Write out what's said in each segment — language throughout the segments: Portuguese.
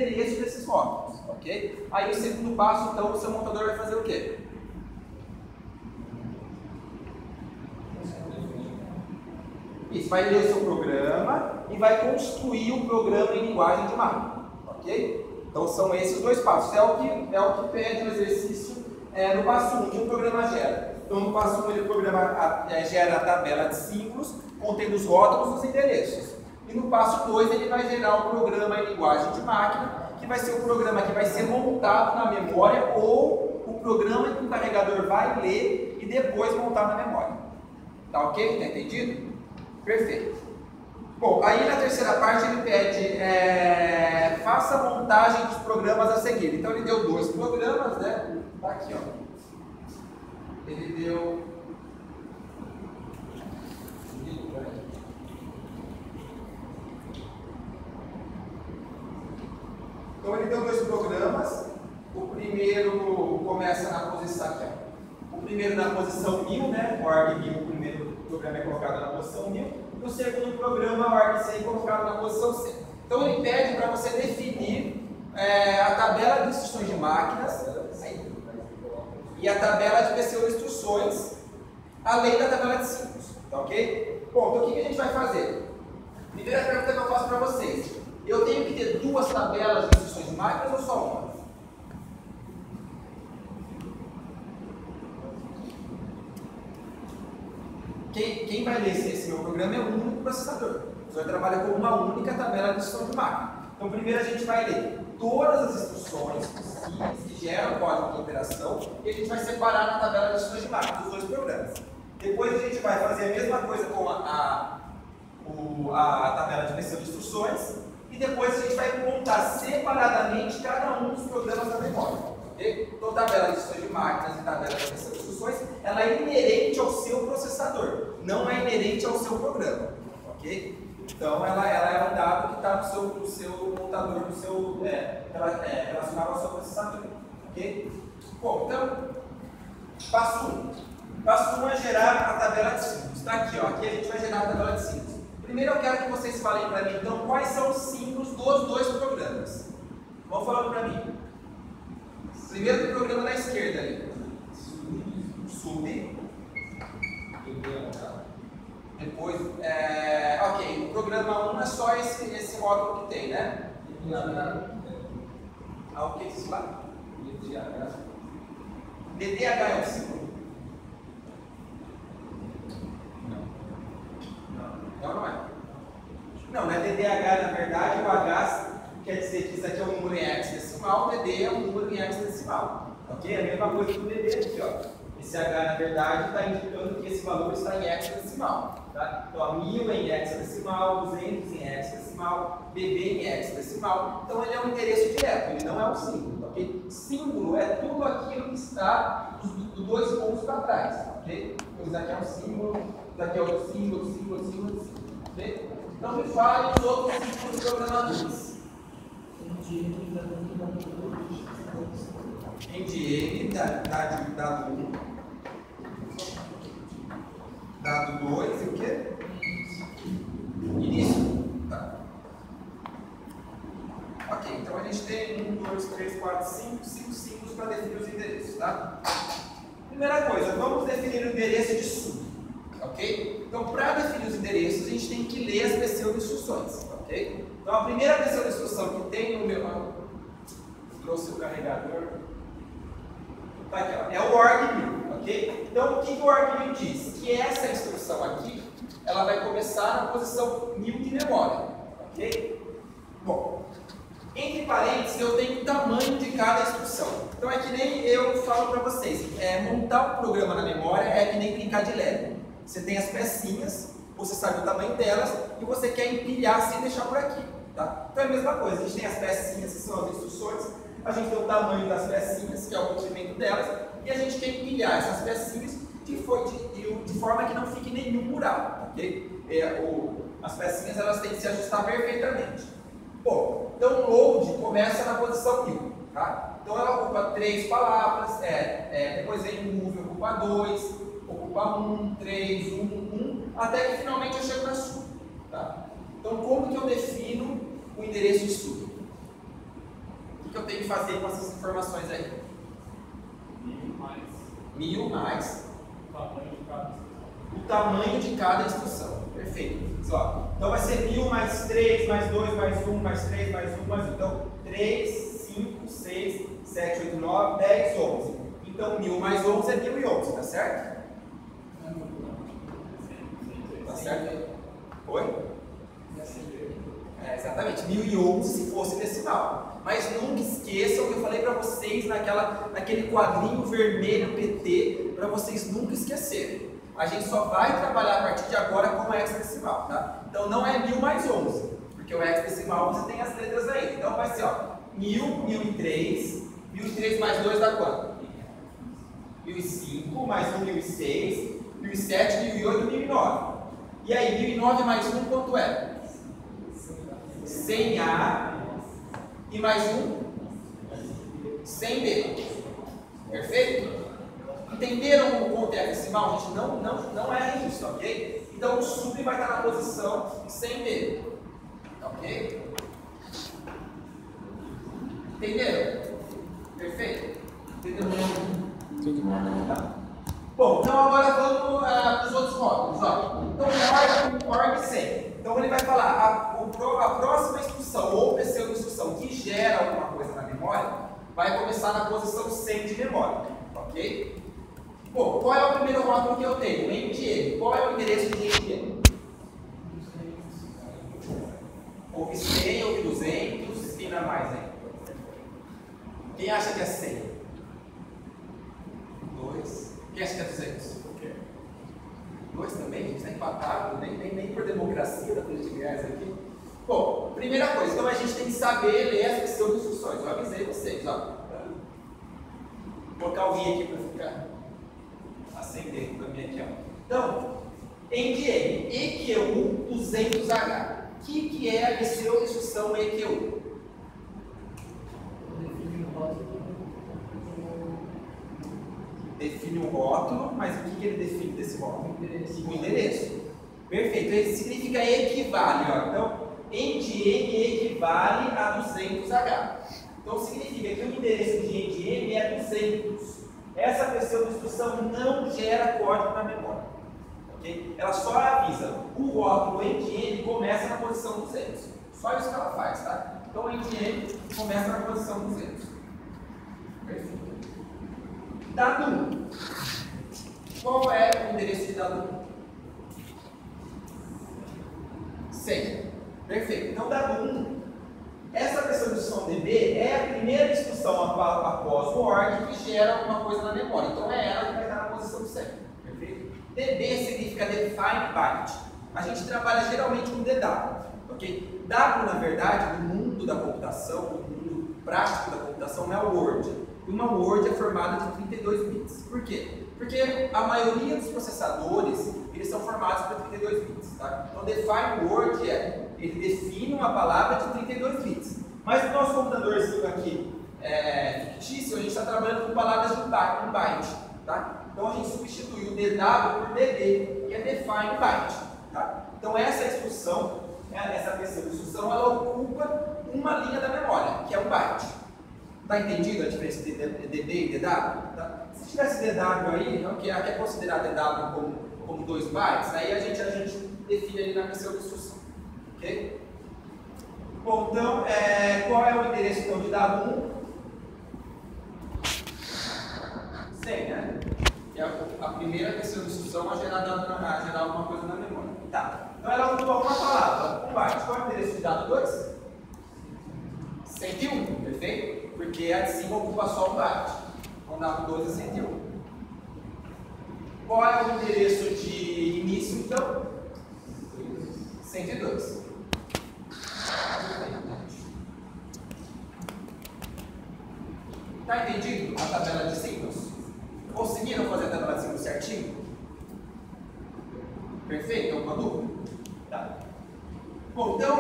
endereços desses rótulos, ok? Aí o segundo passo, então, o seu montador vai fazer o quê? Isso, vai ler o seu programa e vai construir o programa em linguagem de máquina, ok? Então são esses dois passos, é o que pede o exercício no passo 1 que o programa gera. Então no passo 1 o programa gera a tabela de símbolos contendo os rótulos e os endereços. E no passo 2 ele vai gerar o programa em linguagem de máquina, que vai ser o programa que vai ser montado na memória ou o programa que o carregador vai ler e depois montar na memória. Tá ok? Tá entendido? Perfeito. Bom, aí na terceira parte ele pede faça a montagem dos programas a seguir. Então ele deu dois programas, né? Tá aqui, ó. Ele deu... Então ele deu dois programas. O primeiro começa na posição aqui, ó. O primeiro na posição 1000, né? O arg1000, o primeiro programa é colocado na posição 1000. E o segundo programa, o arg100, é colocado na posição 100. Então ele pede para você definir a tabela de instruções de máquinas e a tabela de PCU de instruções, além da tabela de símbolos. Tá ok? Bom, então o que a gente vai fazer? Primeira pergunta que eu faço para vocês. Eu tenho que ter duas tabelas de instruções de máquinas ou só uma? Quem vai ler esse meu programa é um único processador. Você vai trabalhar com uma única tabela de instrução de máquina. Então, primeiro a gente vai ler todas as instruções possíveis que geram o código de operação e a gente vai separar na tabela de instruções de máquina dos dois programas. Depois a gente vai fazer a mesma coisa com a tabela de PCU de instruções e depois a gente vai montar separadamente cada um dos programas da memória. Okay? Então, tabela de instruções de máquinas e tabela de PCU de instruções, ela é inerente ao seu processador, não é inerente ao seu programa. Ok? Então, ela é um dado que está no seu montador, relacionado ao seu processador. Ok? Bom, então, passo 1. Passo 1 é gerar a tabela de símbolos. Está aqui, ó. Aqui a gente vai gerar a tabela de símbolos. Primeiro eu quero que vocês falem para mim, então, quais são os símbolos dos dois programas. Vão falando para mim. Primeiro do programa da esquerda ali. Sub. Depois, ok, o programa 1 é só esse módulo que tem, né? O que é isso lá? DDH é o símbolo? Não é. Não é DDH, na verdade, o H quer dizer que isso aqui é um número em hexadecimal, o DD é um número em hexadecimal. Ok? É a mesma coisa que o DD aqui, ó. Esse H, na verdade, está indicando que esse valor está em hexadecimal. Tá? Então, 1000 em hexadecimal, 200 em hexadecimal, BB em hexadecimal. Então, ele é um endereço direto, ele não é um símbolo. Okay? Símbolo é tudo aquilo que está dos dois pontos para trás. Okay? Então, isso aqui é um símbolo, isso aqui é outro símbolo. Okay? Então, me fale os outros símbolos programadores. NDN, dado 1, dado 2 e o quê? Início. Tá. Ok, então a gente tem 1, 2, 3, 4, 5 símbolos para definir os endereços, tá? Primeira coisa, vamos definir o endereço de sub, ok? Então, para definir os endereços, a gente tem que ler as PCU de instruções, ok? Então, a primeira PCU de instrução que tem no meu... Trouxe o carregador. Tá aqui, ó, é o arg1000, ok? Então, o que o arg1000 diz? Que essa instrução aqui, ela vai começar na posição 1000 de memória, ok? Bom, entre parênteses, eu tenho o tamanho de cada instrução. Então, é que nem eu falo para vocês, montar um programa na memória é que nem brincar de Lego. Você tem as pecinhas, você sabe o tamanho delas e você quer empilhar sem deixar por aqui, tá? Então, é a mesma coisa, a gente tem as pecinhas, que são as instruções, a gente tem o tamanho das pecinhas, que é o comprimento delas, e a gente quer empilhar essas pecinhas de forma que não fique nenhum mural, ok? As pecinhas elas têm que se ajustar perfeitamente. Bom, então o load começa na posição 1000, tá? Então ela ocupa 3 palavras, depois vem o move, ocupa 2, ocupa 1, 3, 1, até que finalmente eu chego na sub, tá? Então como que eu defino o endereço de sub? que eu tenho que fazer com essas informações aí? 1000 mais o tamanho de cada instrução. Perfeito. Então vai ser 1000 mais 3, mais 2, mais 1, mais 3, mais 1, mais 1. Então 3, 5, 6, 7, 8, 9, 10, 11. Então 1000 mais 11 é 1011, tá certo? Tá certo? Oi? Exatamente, 1011 se fosse decimal. Mas nunca esqueçam que eu falei para vocês naquele quadrinho vermelho PT, para vocês nunca esquecerem. A gente só vai trabalhar a partir de agora com o hexadecimal, tá? Então não é 1000 mais 11, porque o hexadecimal você tem as letras aí. Então vai ser, ó, 1000, 1003, 1003 mais 2 dá quanto? 1005, mais 1, 1006, 1007, 1008, 1009. E aí, 1009 mais 1 quanto é? 100A e mais 1? 100B. Perfeito? Entenderam o conto hexadecimal? A gente não é isso, ok? Então o sub vai estar na posição 100B. Ok? Entenderam? Perfeito? Entenderam? Tá. Bom, então agora vamos para os outros módulos. Ó. Então, org 100. Então ele vai falar a próxima instrução ou pseudo-instrução que gera alguma coisa na memória vai começar na posição 100 de memória. Ok? Bom, qual é o primeiro rótulo que eu tenho? MDM. Qual é o endereço de MDM? Houve 100, houve 200, quem dá mais aí? Quem acha que é 100? 2. Quem acha que é 200? 2 também, a gente está empatado, nem por democracia da política de reais aqui. Bom, primeira coisa, então a gente tem que saber ler as pseudo-instruções. Eu avisei vocês, ó. Vou colocar o I aqui para ficar acendendo também aqui, ó. Então, NDM, EQ1 200H. O que é a pseudo-instrução EQ1? Define um rótulo, mas o que ele define desse rótulo? O endereço. Perfeito, ele significa equivale. Ó. Então, NDM equivale a 200H. Então, significa que o endereço de NDM é 200. Essa pseudo-instrução não gera código na memória. Okay? Ela só avisa. O rótulo NDM começa na posição 200. Só isso que ela faz, tá? Então, o NDM começa na posição 200. Perfeito. Dado 1. Qual é o endereço de dado 1? 100. Perfeito. Então, dado 1, essa pseudo-instrução DB é a primeira instrução após o ORG que gera alguma coisa na memória. Então, é ela que vai estar na posição 100. Perfeito? DB significa Define Byte. A gente trabalha geralmente com DW. Ok? W, na verdade, no mundo da computação, no mundo prático da computação, é o Word. Uma Word é formada de 32 bits. Por quê? Porque a maioria dos processadores, eles são formados por 32 bits. Tá? Então, Define Word ele define uma palavra de 32 bits. Mas no nosso computadorzinho aqui fictício, a gente está trabalhando com palavras de um byte. Tá? Então, a gente substitui o DW por DB, que é Define Byte. Tá? Então, essa instrução, essa instrução, ela ocupa uma linha da memória, que é um byte. Está entendido a diferença de DB e DW? Tá? Se tivesse DW aí, que é considerado DW como 2 bytes, aí a gente define ali na pseudo-instrução. Ok? Bom, então, qual é o endereço então, de dado 1? 100, né? Que é a primeira pseudo-instrução a gerar alguma coisa na memória. Tá. Então ela ocupa uma palavra, um byte. Qual é o endereço de dado 2? 101, perfeito? Porque a de cima ocupa só um byte. Então dado 2 é 101. Qual é o endereço de início então? 102. Está entendido a tabela de símbolos? Conseguiram fazer a tabela de símbolos certinho? Perfeito? Alguma dúvida? Tá. Bom, então,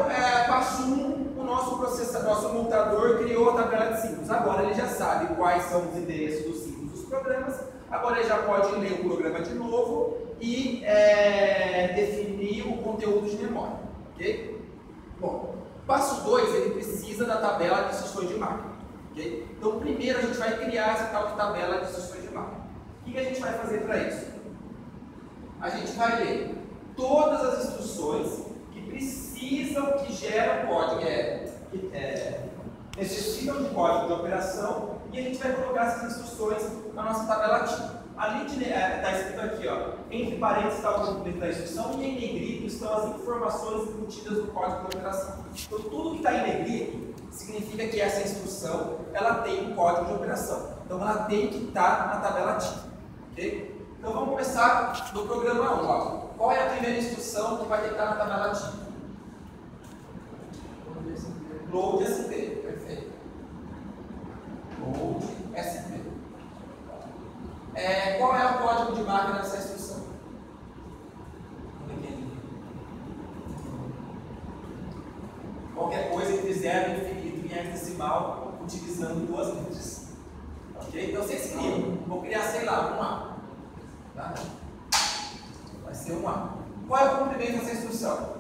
passo 1, o nosso montador criou a tabela de símbolos. Agora ele já sabe quais são os endereços dos símbolos dos programas. Agora ele já pode ler o programa de novo e definir o conteúdo de memória. Ok? Bom, passo 2, ele precisa da tabela de instruções de máquina. Okay? Então, primeiro a gente vai criar essa tal de tabela de instruções de máquina. O que a gente vai fazer para isso? A gente vai ler todas as instruções que precisam, que geram código, necessitam de código de operação, e a gente vai colocar essas instruções na nossa tabela ativa. Ali está escrito aqui, ó, entre parênteses está o documento da instrução e em negrito estão as informações embutidas no código de operação. Então, tudo que está em negrito significa que essa instrução ela tem um código de operação. Então, ela tem que estar na tabela ativa. Okay? Então, vamos começar no programa 1. Ó. Qual é a primeira instrução que vai ter que estar na tabela ativa? Load SP. Perfeito. Load SP. Qual é o código de máquina dessa instrução? Qualquer coisa entre 0 e infinito em hexadecimal utilizando duas letras. Ok? Então vocês criam. Vou criar, sei lá, um A. Tá? Vai ser um A. Qual é o comprimento dessa instrução?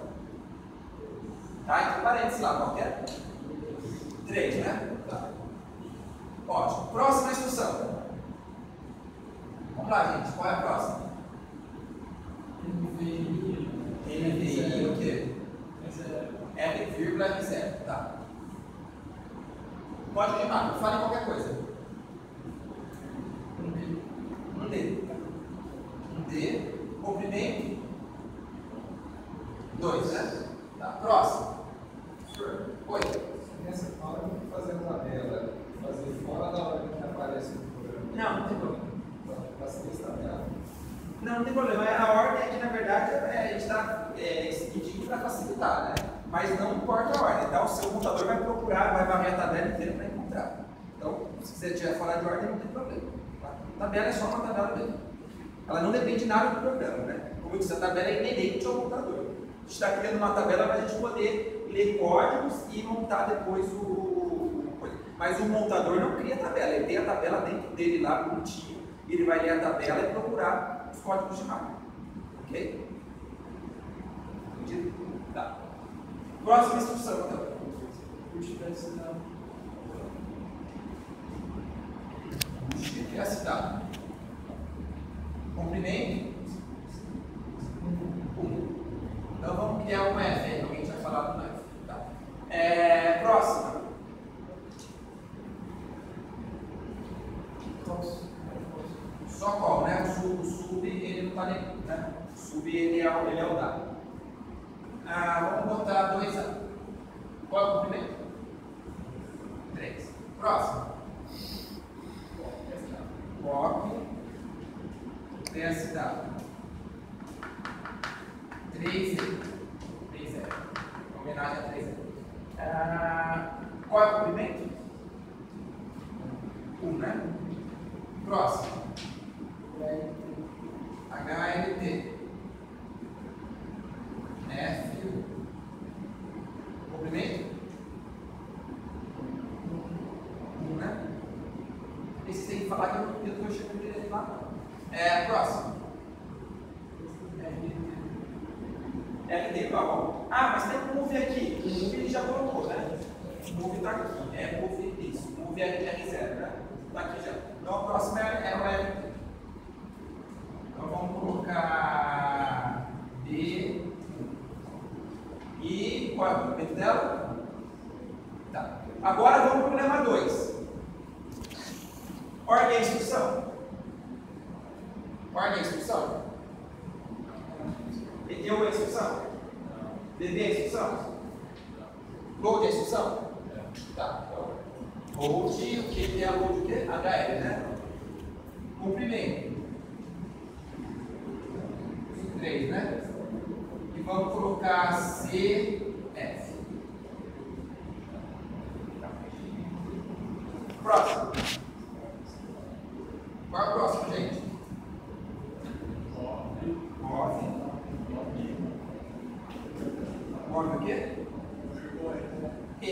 Tá? Entre parênteses lá, qual que é? 3, né? Tá. Ótimo. Próxima instrução. Vamos lá, gente. Qual é a próxima? NVI o quê? N vírgula R0. Tá. Código de máquina. Fale qualquer coisa. Um D. Um D. Comprimento. 2, né? Tá. Próximo. Oi. Nessa fala, vamos fazer uma tabela, fazer fora da hora que aparece no programa. Não tem problema. Não tem problema. A ordem aqui, na verdade, a gente está pedindo para facilitar, né? Mas não importa a ordem, tá? O seu computador vai procurar, vai varrer a tabela inteira para encontrar. Então, se você estiver fora de ordem, não tem problema. Tá? A tabela é só uma tabela mesmo. Ela não depende de nada do programa, né? Como eu disse, a tabela é inerente ao computador. A gente está criando uma tabela para a gente poder ler códigos e montar depois Mas o montador não cria a tabela, ele tem a tabela dentro dele lá, bonitinho. Ele vai ler a tabela e procurar os códigos de máquina. Ok? Entendido? Tá. Próxima instrução, então. Justificação. Comprimento. 1. Então vamos criar um F aí, alguém vai falar do F. Tá. Próxima. Só qual, né? O sub ele não está nem. Né? O sub ele é o dado. Vamos botar 2A. Qual é o comprimento? 3. Próximo. Copy. PSW. 3E. 3E. Homenagem a 3E. Qual é o comprimento? 1, né? Próximo. HLT. F. Comprimento? 1, né? Esse tem que falar que eu estou chegando direito lá. Próximo. LT igual. Mas tem um move aqui. O move ele já colocou, né? O move está aqui. Move isso. Move R0, né? Está aqui já. Então a próxima é o LT. Então vamos colocar D. E qual é o comprimento dela? Tá. Agora vamos para o problema 2. Ordem a instrução. Ordem a instrução. ETU é a instrução? DD é a instrução? Load é a instrução? Tá. Então, load, o que é load? O que? HL, né? Comprimento. 3, né? E vamos colocar CF. Próximo. Qual é o próximo, gente? Move o quê? E.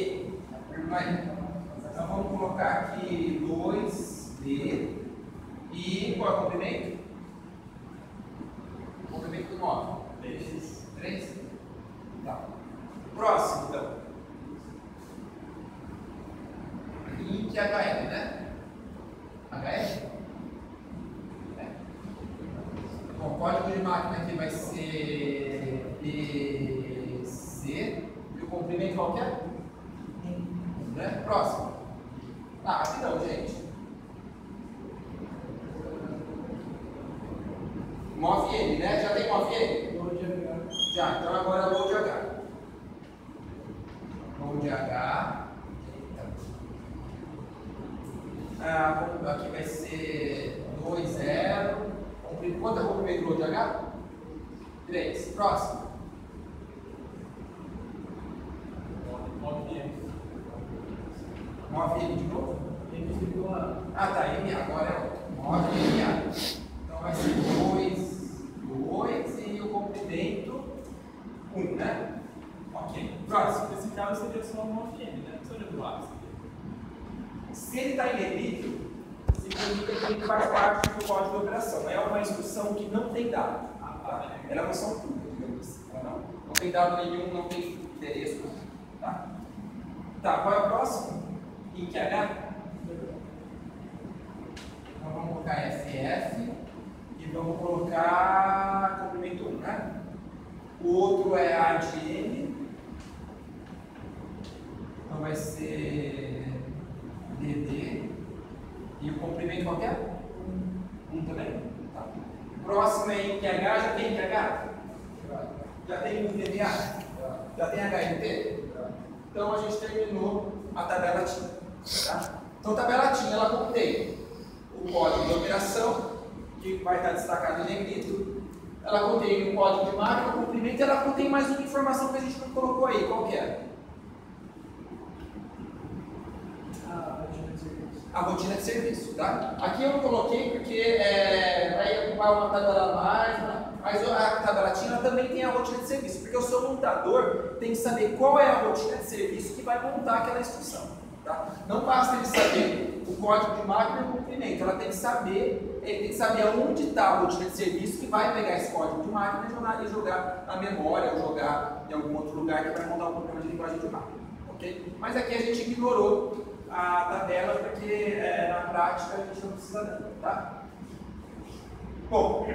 Então vamos colocar aqui 2D. E qual é o comprimento? Comprimento do 9. 3. Tá. Próximo, então. Int que é HL, né? HL? Bom, o código de máquina aqui vai ser BC. E o comprimento qual que é? Né? Próximo. Ah, aqui não, gente. Move N, né? Já tem move N? Já, então agora load H. Load H. Aqui vai ser 2, 0. Quanto é o comprimento do load H? 3. Próximo. Move N de novo? Ah, tá. M agora é outro. Move MA. Então vai ser 2 e o comprimento 1, né? Ok. Próximo. Nesse caso seria só um move N, né? Não seria do lado. Se ele está em negrito, significa que ele faz parte do código de operação. É uma instrução que não tem dado. Tá? Ela é uma instrução pura, digamos assim. Ela não tem dado nenhum, não tem endereço. Tá? Tá, qual é o próximo? Ink H? Então vamos colocar FF e vamos colocar comprimento 1, né? O outro é A de N. Então vai ser DD. E o comprimento qual que é? 1 também? Tá. O próximo é INQH. Já tem INQH? Já tem DDA? Já tem HNT? Então a gente terminou a tabela TIM. Tá? Então a tabela TIM ela contém o código de operação, que vai estar destacado em negrito. Ela contém o código de máquina, o comprimento, e ela contém mais uma informação que a gente não colocou aí. Qual que é? A rotina de serviço, tá? Aqui eu não coloquei porque vai ocupar uma tabela a mais, mas a tabela TIM também tem a rotina de serviço, porque o seu montador tem que saber qual é a rotina de serviço que vai montar aquela instrução, tá? Não basta ele saber o código de máquina e o comprimento, ele tem que saber aonde está a rotina de serviço que vai pegar esse código de máquina e jogar na memória ou jogar em algum outro lugar que vai montar um programa de linguagem de máquina, ok? Mas aqui a gente ignorou a tabela porque na prática a gente não precisa dela, tá? Bom,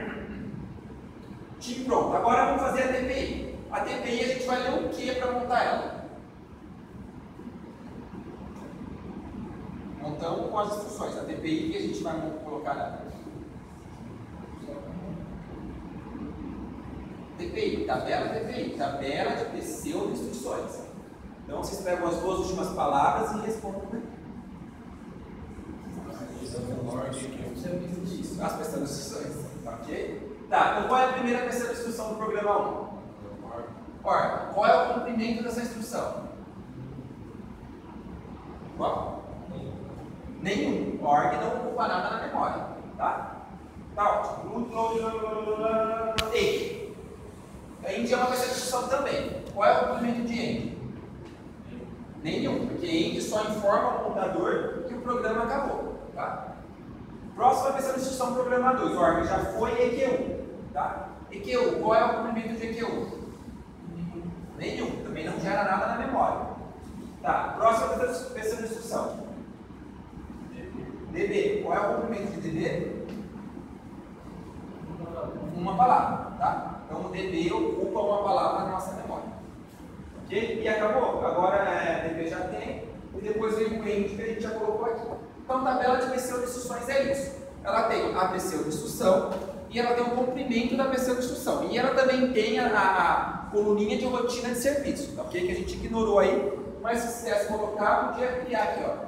TIM pronto. Agora vamos fazer a TPI. A TPI a gente vai ler o que para montar ela? Montamos com as instruções. A TPI que a gente vai colocar ela. TPI, tabela TPI, tabela de pseudo-instruções. Então vocês pegam as duas últimas palavras e respondem. Isso, as pseudo-instruções. Ok? Tá, então qual é a primeira pseudo-instrução do programa 1? OR. Qual é o comprimento dessa instrução? Qual? Nenhum. OR não ocupa nada na memória. Tá? Tá ótimo. END. END é uma pseudo-instrução também. Qual é o comprimento de END? Nenhum, porque END só informa o computador que o programa acabou. Tá? Próxima pseudo-instrução do programa 2. OR já foi EQ1. Tá? EQ1, qual é o comprimento de EQ1? Nenhum, também não gera nada na memória. Tá, próxima pseudo-instrução. DB, qual é o comprimento de DB? Uma palavra, tá? Então o DB ocupa uma palavra na nossa memória. Ok? E acabou. Agora DB já tem, e depois vem o END que a gente já colocou aqui. Então a tabela de pseudo-instruções é isso. Ela tem a pseudo-instrução e ela tem o comprimento da pseudo-instrução. E ela também tem a coluninha de rotina de serviço, ok? Que a gente ignorou aí, mas se quisesse colocar, podia criar aqui, ó.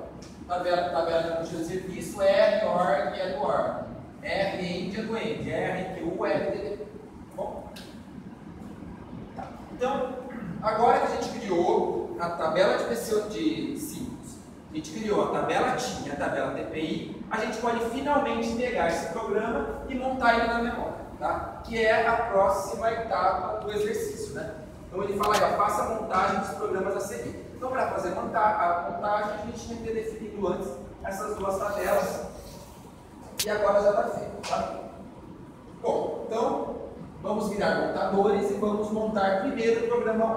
Tabela de rotina de serviço, R, OR e é do OR. R, END é do END. R, QU, R, DD. Tá bom? Tá. Então, agora que a gente criou a tabela de símbolos, a gente criou a tabela TIM e a tabela TPI, a gente pode finalmente pegar esse programa e montar ele na memória, tá? Que é a próxima etapa do exercício, né? Então ele fala aí, ó, faça a montagem dos programas a seguir. Então para fazer a montagem, a gente tinha que ter definido antes essas duas tabelas e agora já está feito, tá? Bom, então vamos virar montadores e vamos montar primeiro o programa 1,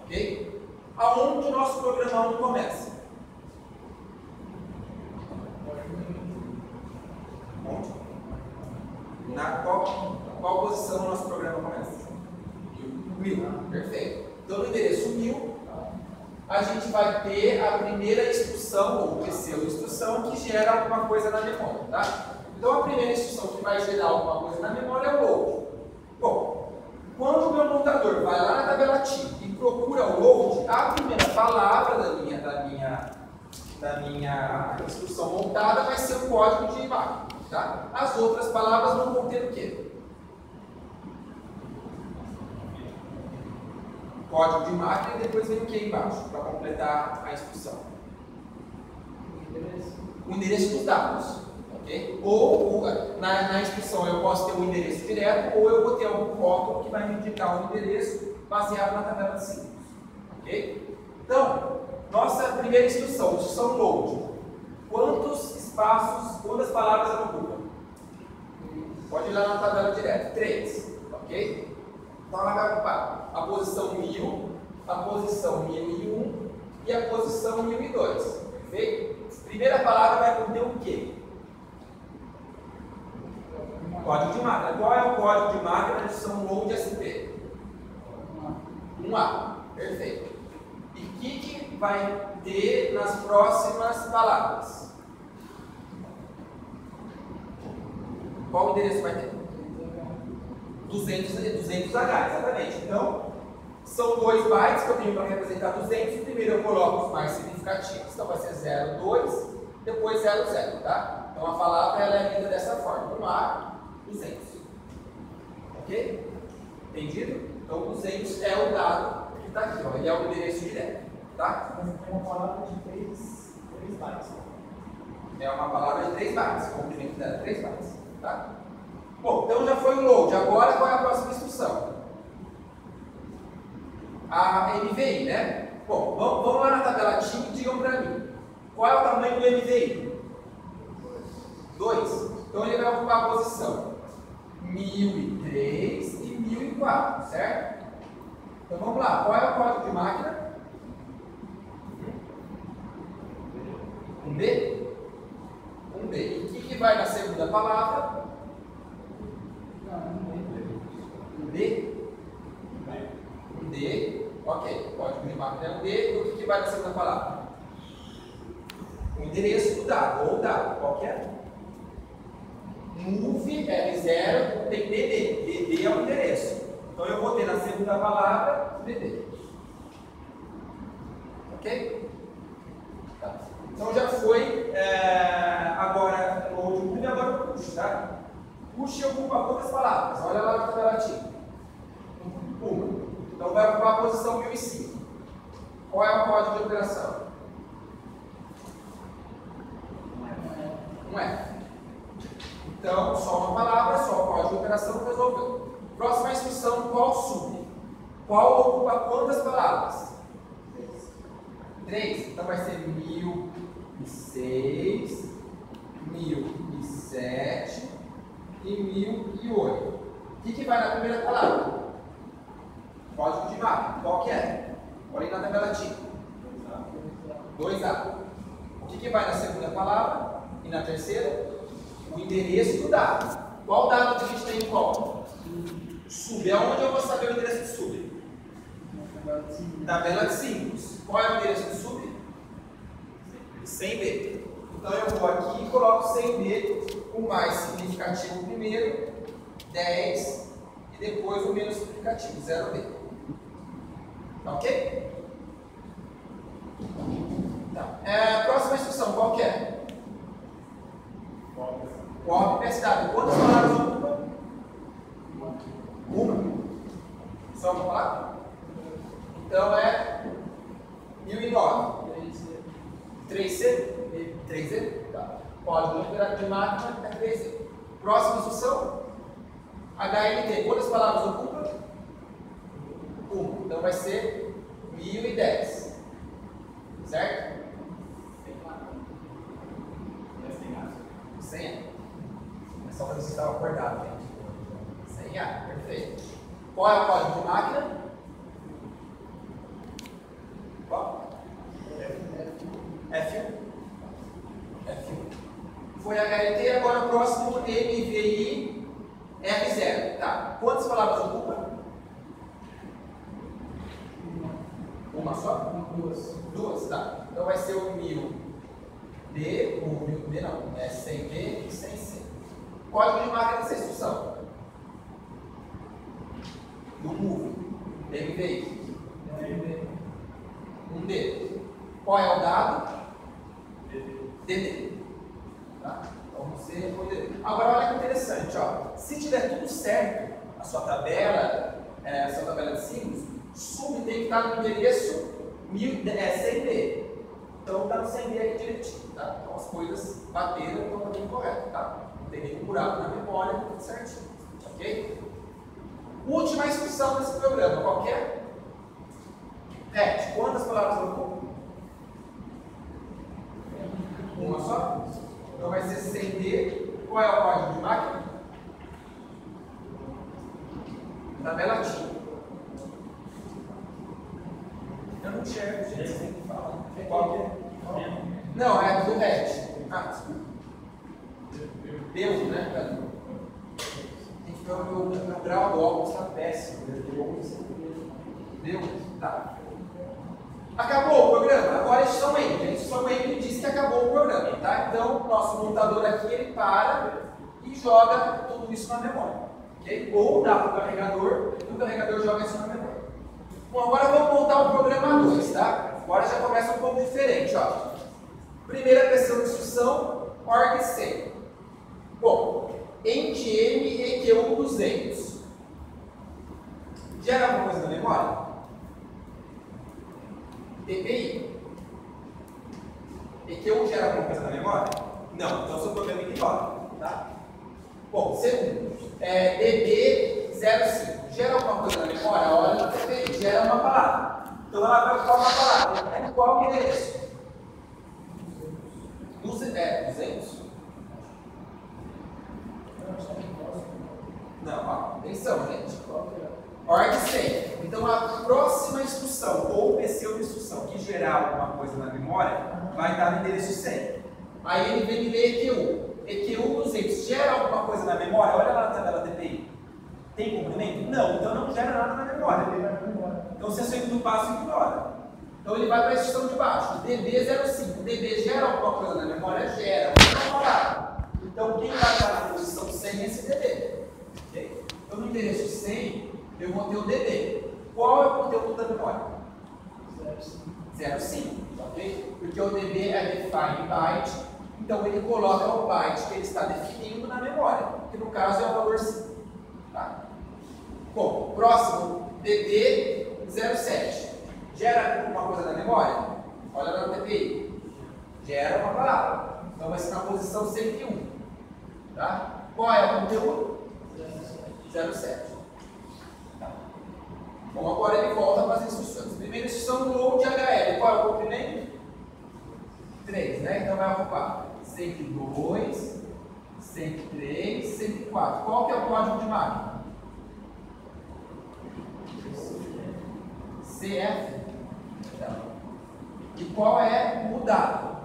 ok? Aonde o nosso programa 1 começa? a gente vai ter a primeira instrução ou pseudo-instrução que gera alguma coisa na memória, tá? Então a primeira instrução que vai gerar alguma coisa na memória é o load. Bom, quando o meu montador vai lá na tabela TIM e procura o load, a primeira palavra da minha instrução montada vai ser o código de máquina, tá? As outras palavras vão conter o quê? Código de máquina e depois vem o que embaixo, para completar a instrução? O endereço dos dados, ok? Ou na instrução eu posso ter um endereço direto, ou eu vou ter algum rótulo que vai me indicar um endereço baseado na tabela de símbolos, ok? Então, nossa primeira instrução load. Quantas palavras ela ocupa? Pode ir lá na tabela direto, 3, ok? Então ela vai ocupar a posição 1000, a posição 1001 e a posição 1002. Perfeito? Primeira palavra vai conter o quê? Código de máquina. Qual é o código de máquina da instrução load SP? 1A. Perfeito. E o que vai ter nas próximas palavras? Qual o endereço vai ter? 200H, exatamente. Então, são 2 bytes que eu tenho para representar 200. Primeiro eu coloco os mais significativos, então vai ser 0, 2, depois 0, 0, tá? Então a palavra ela é lida dessa forma, 1A, 200. Ok? Entendido? Então 200 é o dado que está aqui, ó. Ele é o endereço direto, tá? Mas tem uma palavra de 3 bytes. É uma palavra de 3 bytes, o comprimento dela é 3 bytes, tá? Bom, então já foi o load. Agora qual é a próxima instrução? A MVI, né? Bom, vamos lá na tabela TIM e digam para mim. Qual é o tamanho do MVI? 2. Então ele vai ocupar a posição 1003 e 1004, certo? Então vamos lá. Qual é o código de máquina? 1B? 1B. E o que vai na segunda palavra? D? D, ok, código de máquina é um D, e o que vai na segunda palavra? O endereço do dado, ou o dado, qualquer. Move L0 tem DD, DD é o endereço. Então eu vou ter na segunda palavra DD. Ok? Tá. Então já foi, agora o load e agora o push, tá? Push ocupa quantas palavras? Olha lá na tabela TIM. Uma. Então vai ocupar a posição 1005. Qual é o código de operação? Um F. Então, só uma palavra, só o código de operação resolveu. Próxima instrução, qual sub? Qual ocupa quantas palavras? 3. Então vai ser 1006, 1007 e 1008. O que vai na primeira palavra? Código de máquina. Qual que é? Olha aí na tabela TIM. 2A. O que vai na segunda palavra? E na terceira? O endereço do dado. Qual dado que a gente tem em qual? Sub. Aonde eu vou saber o endereço do sub? Tabela de símbolos. Qual é o endereço do sub? 100B. Então eu vou aqui e coloco 100B, o mais significativo primeiro, 10, e depois o menos significativo, 0B. Ok? Então, próxima instrução, qual que é? Copy PSW. Quantas palavras ocupa? Uma. Só uma palavra? Então é 1009. 3C? 3Z? Tá. Código de máquina é 3Z. Próxima instrução? HLT. Quantas palavras ocupa? Uma. Então vai ser 1010. Certo? Sem A. É só para você estar acordado, gente. Sem A. Perfeito. Qual é o código de máquina? Qual? F1. F1. Foi HLT, agora o próximo MVI R0. Tá. Quantas palavras ocupa? Uma só? Duas, tá. Então vai ser o 1000D, o 1000D não, é 100D e 100C. Código de máquina dessa instrução. Do move, MVI. 1D. Qual é o dado? DD. Tá? Então você pode... Agora olha que interessante, ó. Se tiver tudo certo, a sua tabela de símbolos, sub tem que estar no endereço 100D. Então está no 100D aqui direitinho, tá? Então as coisas bateram, então está tudo correto, tá? Não tem nenhum buraco na memória, tudo certinho, ok? Última instrução desse programa, qual que é? RET. Quantas palavras eu vou? Uma só? Então vai ser 100D. Qual é o código de máquina? Tabela TIM. Eu não enxergo, gente. Você tem que falar. Qual que é? Não, é do RET. Ah, desculpa. Deus, né? O grau do óculos está péssimo. Deus, tá. Acabou o programa. Agora a instrução END. A instrução END diz que acabou o programa, tá? Então, o nosso montador aqui, ele para e joga tudo isso na memória. Okay? Ou dá para o carregador e o carregador joga isso na memória. Bom, agora vamos montar o programa 2, tá? Agora já começa um pouco diferente, ó. Primeira questão de instrução, org-100. Bom, END-M EQ200. Gera alguma coisa na memória? TPI. EQ1 gera alguma coisa na memória? Não, então o seu programa ignora, tá? Bom, segundo, DB05. Gera alguma coisa na memória? Olha no TPI, gera uma palavra. Então ela vai ocupar uma palavra. É qual endereço? 200? Não, ó, atenção, gente. org-100. Então a próxima instrução, ou pseudo-instrução, que gerar alguma coisa na memória, vai estar no endereço 100. Aí ele vem e lê EQ1. EQ200 gera alguma coisa na memória? Olha lá na tabela TPI. Tem comprimento? Não, então não gera nada na memória. Então se a segundo passo ignora. Então ele vai para a instrução de baixo, DB05. DB gera alguma coisa na memória? Gera. Então quem vai estar na posição 100 é esse DB. Okay? Então no endereço 100, eu vou ter o DB. Qual é o conteúdo da memória? 0,5. Ok? Porque o DB é define byte, então ele coloca o byte que ele está definindo na memória, que no caso é o valor 5. Tá? Bom, próximo, DB07. Gera alguma coisa na memória? Olha lá no TPI. Gera uma palavra. Então vai ser na posição 101. Tá? Qual é o conteúdo? 07. Tá. Bom, agora ele volta para as instruções. Primeira instrução do load HL. Qual é o comprimento? 3, né? Então vai ocupar 102, 103, 104. Qual que é o código de máquina? CF. E qual é o dado?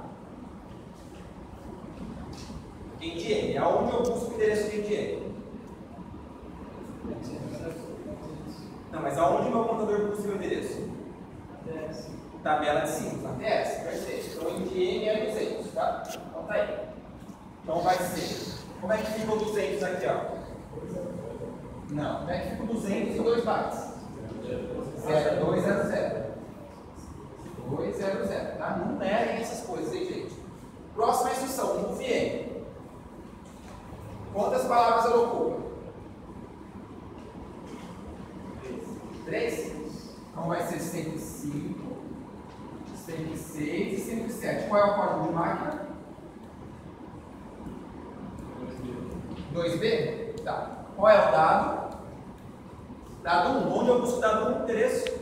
END-M. Aonde eu busco o endereço de END-M? Não, mas aonde meu computador busca o endereço? Tabela de símbolos, ATS, perfeito. Então END-M é 200, tá? Então tá aí. Então vai ser. Como é que fica o 200 aqui, ó? Não, como é que fica o 200 em 2 bytes? 0200. 200, tá? Não errem essas coisas, hein, gente? Próxima instrução, move-M. Quantas palavras ela ocupa? 3? Então vai ser 105, 106 e 107. Qual é o código de máquina? 2B? Tá. Qual é o dado? Dado 1. Onde eu busco dado 1? Endereço?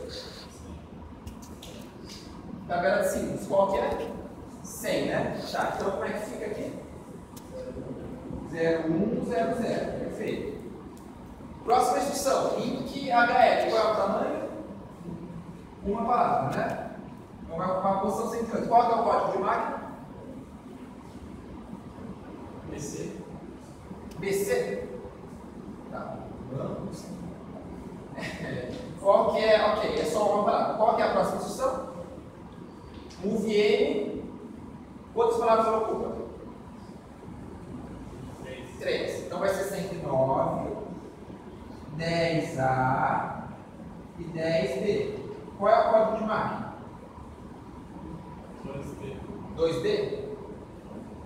Tabela de símbolos. Qual que é? 100, né? Tá. Então como é que fica aqui? 0100. Perfeito. Próxima instrução. Int HL. Qual é o tamanho? Uma palavra, né? Então vai ocupar a posição 108. Qual é o código de máquina? BC. BC? Tá. Vamos. Qual que é? Ok, é só uma palavra. Qual que é a próxima instrução? VN, quantas palavras ela ocupa? 3. Então vai ser 109, 10A e 10B. Qual é o código de máquina? 2B?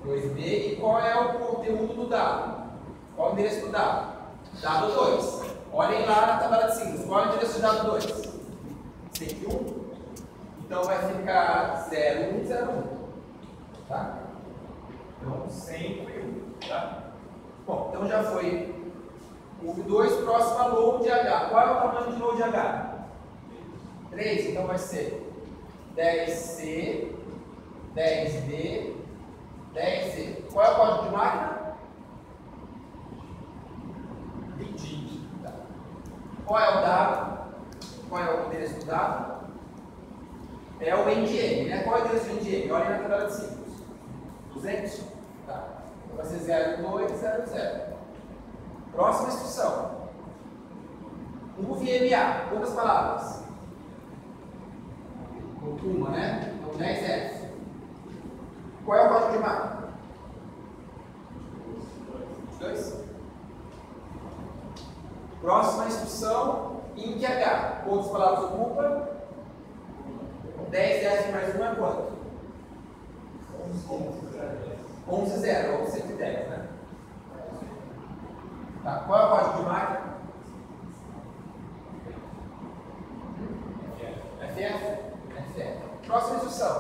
2B. E qual é o conteúdo do dado? Qual é o endereço do dado? Dado 2. Olhem lá na tabela de símbolos. Qual é o endereço do dado 2? 101. Então vai ficar 0101. Tá? Então 101. Tá? Bom, então já foi o 2, próximo a load H. Qual é o tamanho de load H? 3. Então vai ser 10C, 10D, 10Z. Qual é o código de máquina? 20. Tá. Qual é o dado? Qual é o endereço do dado? É o NDM, né? Qual é o endereço do NDM? Olhem na tabela de símbolos. 200? Tá. Então vai ser 0200. Próxima instrução. UVMA. Quantas palavras? Uma, né? Então 10F. Qual é o código de máquina? 2. Próxima instrução. INC-H. Quantas palavras ocupa? 10F mais 1 é quanto? 11,0 ou 110, né? Tá. Qual é o código de máquina? FF? FF. Próxima instrução.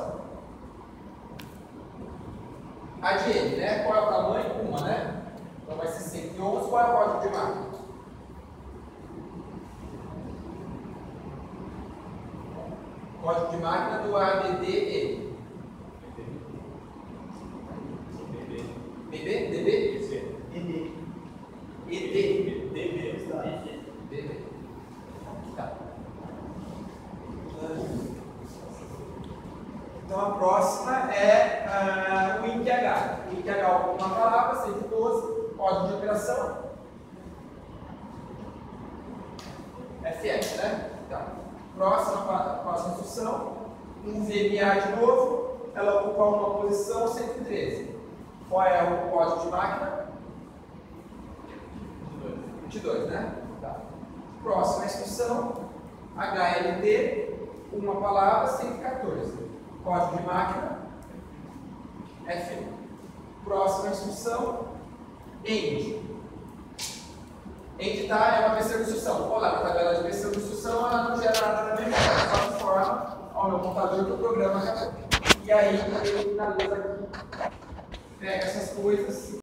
A de N, né? Qual é o tamanho? Uma, né? Então vai ser 111. Qual é o código de máquina? Código de máquina do ADDE. BB? DB? ED. DB. Tá. Então a próxima é o INC-H. O INC-H ocupa uma palavra, 112, código de operação. FF, né? Tá. Próxima instrução. Um VMA de novo, ela ocupa uma posição 113. Qual é o código de máquina? 22, né? Tá. Próxima instrução. HLT, uma palavra, 114. Código de máquina, F1. Próxima instrução, END. END tá, é uma versão de instrução. Olha lá, na tabela de versão de instrução, ela não gera nada da memória, só informa ao meu computador que o programa acabou. E aí, ele finaliza aqui, pega essas coisas